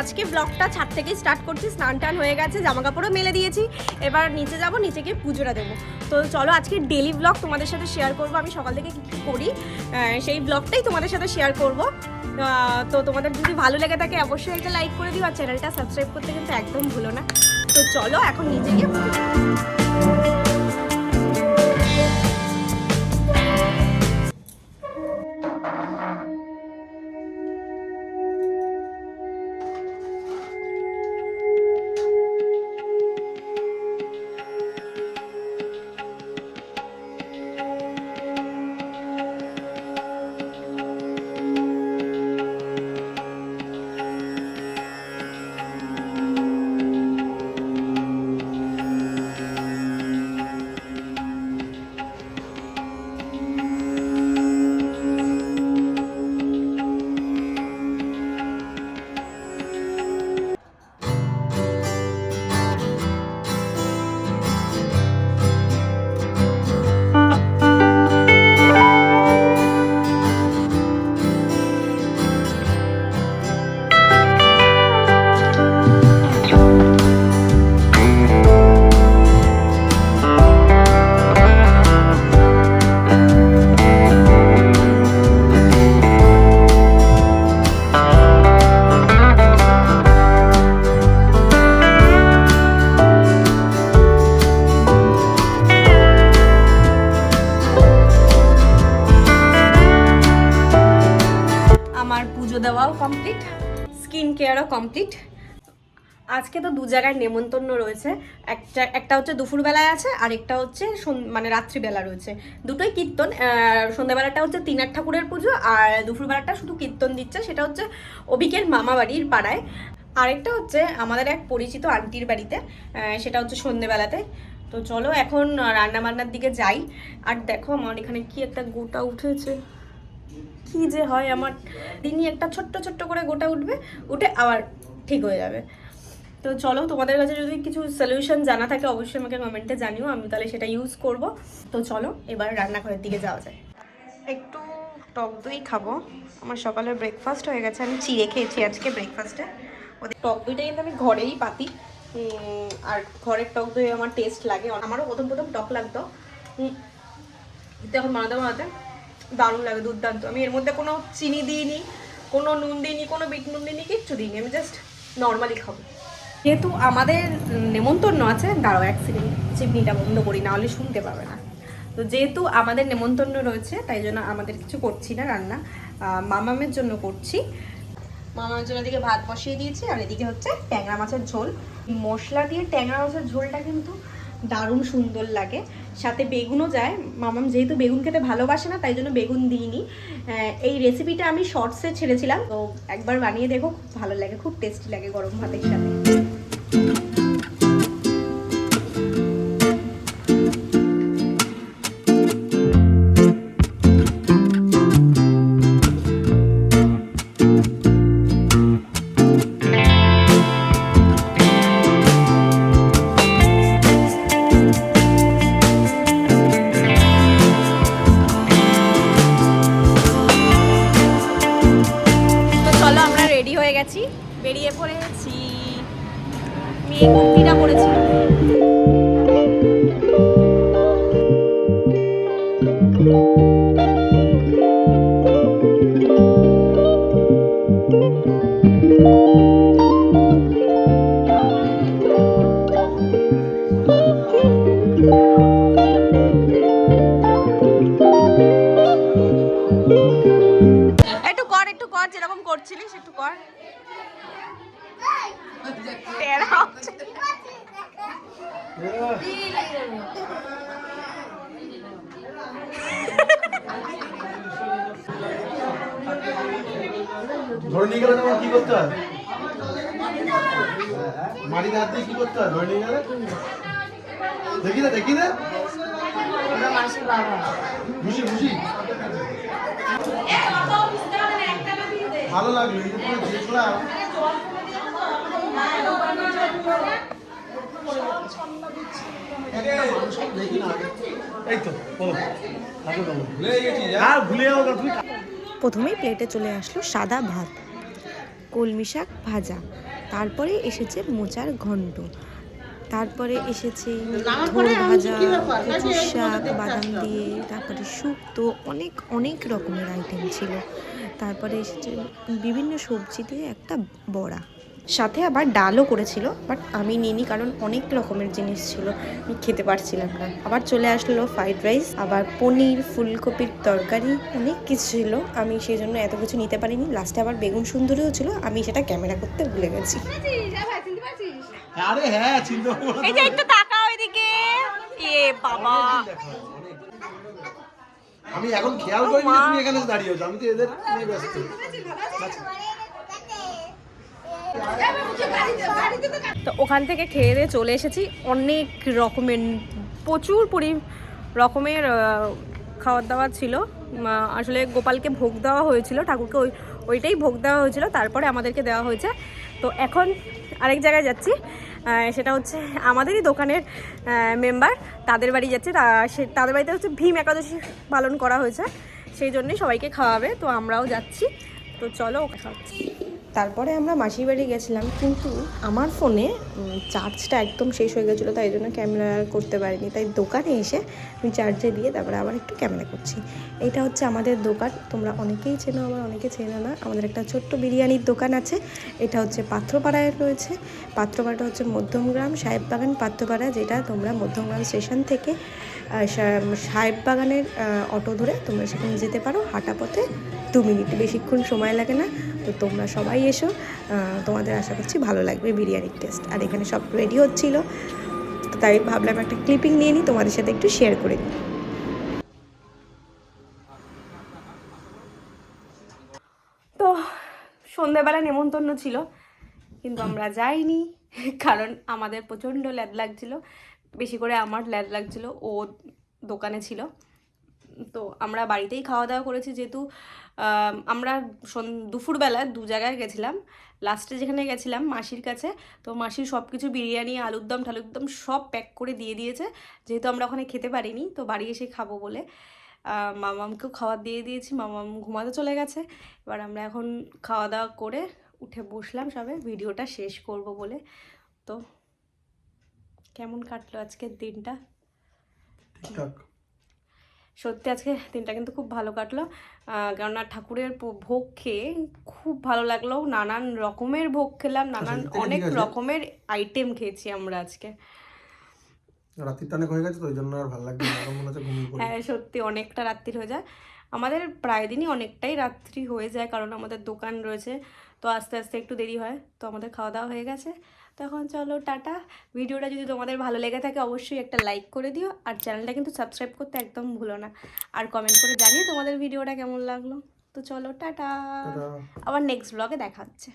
আজকে ব্লগটা ছাদ থেকেই স্টার্ট করছি। স্নান টান হয়ে গেছে, জামা কাপড়ও মেলে দিয়েছি, এবার নিচে যাব, নিচে গিয়ে পুজোটা দেবো। তো চলো আজকে ডেলি ব্লগ তোমাদের সাথে শেয়ার করবো, আমি সকাল থেকে কী কী করি সেই ব্লগটাই তোমাদের সাথে শেয়ার করব। তো তোমাদের যদি ভালো লেগে থাকে অবশ্যই একটা লাইক করে দিও, আর চ্যানেলটা সাবস্ক্রাইব করতে কিন্তু একদম ভুলো না। তো চলো এখন নিচে গিয়ে পুজো দেবো। দেওয়াও কমপ্লিট, স্কিন কেয়ারও কমপ্লিট। আজকে তো দু জায়গায় নেমন্তন্ন রয়েছে, একটা হচ্ছে দুপুরবেলায় আছে, আর একটা হচ্ছে মানে রাত্রিবেলা রয়েছে। দুটোই কীর্তন। সন্ধ্যাবেলাটা হচ্ছে তিনার ঠাকুরের পুজো, আর দুপুরবেলাটা শুধু কীর্তন দিচ্ছে, সেটা হচ্ছে অবিকের মামা বাড়ির পাড়ায়। আরেকটা হচ্ছে আমাদের এক পরিচিত আন্টির বাড়িতে, সেটা হচ্ছে সন্ধ্যেবেলাতে। তো চলো এখন রান্না বান্নার দিকে যাই। আর দেখো আমার এখানে কি একটা গোটা উঠেছে, কি যে হয় আমার দিনই একটা ছোট্ট ছোট্ট করে গোটা উঠবে, উঠে আবার ঠিক হয়ে যাবে। তো চলো তোমাদের কাছে যদি কিছু সলিউশন জানা থাকে অবশ্যই আমাকে কমেন্টে জানিও, আমি তাহলে সেটা ইউজ করব। তো চলো এবার রান্নাঘরের দিকে যাওয়া যায়। একটু টক দই খাবো, আমার সকালের ব্রেকফাস্ট হয়ে গেছে, আমি চিড়ে খেয়েছি আজকে ব্রেকফাস্টে। ওদের টক দইটা কিন্তু আমি ঘরেই পাতি, আর ঘরের টক দই আমার টেস্ট লাগে। আমারও প্রথম প্রথম টক লাগতো, কিন্তু এখন বানাতে দারুণ লাগে, দুর্দান্ত। আমি এর মধ্যে কোনো চিনি দিইনি, কোনো নুন দিইনি, কোনো বিট নুন দিইনি, কিচ্ছু দিইনি, আমি জাস্ট নর্মালি খাবো। যেহেতু আমাদের নেমন্তন্ন আছে, দাঁড়াও এক সেকেন্ড চিমনিটা বন্ধ করি, না হলে শুনতে পাবে না। তো যেহেতু আমাদের নেমন্তন্ন রয়েছে তাই জন্য আমাদের কিছু করছি না রান্না, মামামের জন্য করছি। মামামের জন্য এদিকে ভাত বসিয়ে দিয়েছি, আর এদিকে হচ্ছে ট্যাংরা মাছের ঝোল। মশলা দিয়ে ট্যাংরা মাছের ঝোলটা কিন্তু দারুণ সুন্দর লাগে, সাথে বেগুনও যায়। মামাম যেহেতু বেগুন খেতে ভালোবাসে না তাই জন্য বেগুন দিইনি। এই রেসিপিটা আমি শর্টসে ছেড়েছিলাম, তো একবার বানিয়ে দেখো, খুব ভালো লাগে, খুব টেস্টি লাগে গরম ভাতের সাথে। বেরিয়ে পড়েছি, আমি এই কুর্তিটা পরেছি। একটু কর যেরকম করছিলিস, একটু কর। ধরে নিয়ে গেলে তোমার কি করতে হয়? মাটিতে হাত দিয়ে কি করতে হয় ধরে নিয়ে গেলে? দেখি না খুশি খুশি ভালো লাগলো দেখলাম। প্রথমেই প্লেটে চলে আসলো সাদা ভাত, কলমি শাক ভাজা, তারপরে এসেছে মোচার ঘন্ট, তারপরে এসেছে ধোর ভাজা, কচুর শাক বাদাম দিয়ে, তারপরে শুক্তো, অনেক অনেক রকমের আইটেম ছিল। তারপরে এসেছে বিভিন্ন সবজি দিয়ে একটা বড়া, সাথে আবার ডালও করেছিল, বাট আমি নিইনি কারণ অনেক রকমের জিনিস ছিল, আমি খেতে পারছিলাম না। আবার চলে আসলো ফ্রাইড রাইস, আবার পনির, ফুলকপির তরকারি, অনেক কিছু ছিল, আমি সেই জন্য এত কিছু নিতে পারিনি। লাস্টে আবার বেগুন সুন্দরীও ছিল, আমি সেটা ক্যামেরা করতে ভুলে গেছি। আরে হ্যাঁ, চিন্তা এই যে একটু তাকাও এদিকে, এ বাবা আমি এখন খেয়াল করিনি যে তুমি এখানে দাঁড়িয়ে আছো, আমি তো এদের নিয়ে ব্যস্ত। তো ওখান থেকে খেয়ে দিয়ে চলে এসেছি। অনেক রকমের, প্রচুর রকমের খাবার দাবার ছিল। আসলে গোপালকে ভোগ দেওয়া হয়েছিল, ঠাকুরকে ওইটাই ভোগ দেওয়া হয়েছিল, তারপরে আমাদেরকে দেওয়া হয়েছে। তো এখন আরেক জায়গায় যাচ্ছি, সেটা হচ্ছে আমাদেরই দোকানের মেম্বার, তাদের বাড়ি যাচ্ছে। তাদের বাড়িতে হচ্ছে ভীম একাদশী পালন করা হয়েছে, সেই জন্যই সবাইকে খাওয়াবে। তো আমরাও যাচ্ছি, তো চলো ওকে খাওয়াচ্ছি। তারপরে আমরা মাসির বাড়ি গেছিলাম, কিন্তু আমার ফোনে চার্জটা একদম শেষ হয়ে গেছিলো, তাই জন্য ক্যামেরা করতে পারিনি। তাই দোকানে এসে আমি চার্জে দিয়ে তারপরে আবার একটু ক্যামেরা করছি। এটা হচ্ছে আমাদের দোকান, তোমরা অনেকেই চেনো, আবার অনেকে চেনো না। আমাদের একটা ছোট্ট বিরিয়ানির দোকান আছে, এটা হচ্ছে পাত্রপাড়ায় রয়েছে। পাত্রপাড়াটা হচ্ছে মধ্যমগ্রাম সাহেববাগান পাত্রপাড়া, যেটা তোমরা মধ্যমগ্রাম স্টেশন থেকে সাহেববাগানের অটো ধরে তোমরা সেখানে যেতে পারো, হাঁটা পথে 2 মিনিট, বেশিক্ষণ সময় লাগে না। তো তোমরা সবাই এসো, তোমাদের আশা করছি ভালো লাগবে বিরিয়ানির টেস্ট। আর এখানে সব রেডি হচ্ছিলো, তো তাই ভাবলাম একটা ক্লিপিং নিয়ে নিই, তোমাদের সাথে একটু শেয়ার করে নিই। তো সন্ধ্যেবেলা নেমন্তন্ন ছিল, কিন্তু আমরা যাইনি, কারণ আমাদের প্রচণ্ড ল্যাদ লাগছিল, বেশি করে আমার ল্যাদ লাগছিল, ও দোকানে ছিল। তো আমরা বাড়িতেই খাওয়া দাওয়া করেছি, যেহেতু আমরা দুপুরবেলা 2 জায়গায় গেছিলাম। লাস্টে যেখানে গেছিলাম মাসির কাছে, তো মাসির সব কিছু বিরিয়ানি, আলুর দম ঠালুর দম সব প্যাক করে দিয়ে দিয়েছে, যেহেতু আমরা ওখানে খেতে পারিনি, তো বাড়ি এসে খাবো বলে মামামকেও খাবার দিয়ে দিয়েছি। মামাম ঘুমাতে চলে গেছে। এবার আমরা এখন খাওয়া দাওয়া করে উঠে বসলাম সবে ভিডিওটা শেষ করব বলে। তো কেমন কাটলো আজকের দিনটা? ঠিকঠাক, সত্যি আজকে দিনটা কিন্তু খুব ভালো কাটলো, কেননা ঠাকুরের ভোগ খেয়ে খুব ভালো লাগলো। নানান রকমের ভোগ খেলাম, নানান অনেক রকমের আইটেম খেয়েছি আমরা আজকে। রাত্রিটা অনেক হয়ে গেছে, তো ওই জন্য আর ভালো লাগছে না, মনে হচ্ছে ঘুমিয়ে পড়ি। হ্যাঁ সত্যি অনেকটা রাত্রি হয়ে যায়, আমাদের প্রায় দিনই অনেকটাই রাত্রি হয়ে যায়, কারণ আমাদের দোকান রয়েছে, তো আস্তে আস্তে একটু দেরি হয়। তো আমাদের খাওয়া দাওয়া হয়ে গেছে, তখন চলো টাটা। ভিডিওটা যদি তোমাদের ভালো লেগে থাকে অবশ্যই একটা লাইক করে দিও, আর চ্যানেলটা কিন্তু সাবস্ক্রাইব করতে একদম ভুলো না, আর কমেন্ট করে জানিও তোমাদের ভিডিওটা কেমন লাগলো। তো চলো টাটা, আবার নেক্সট ব্লগে দেখা হচ্ছে।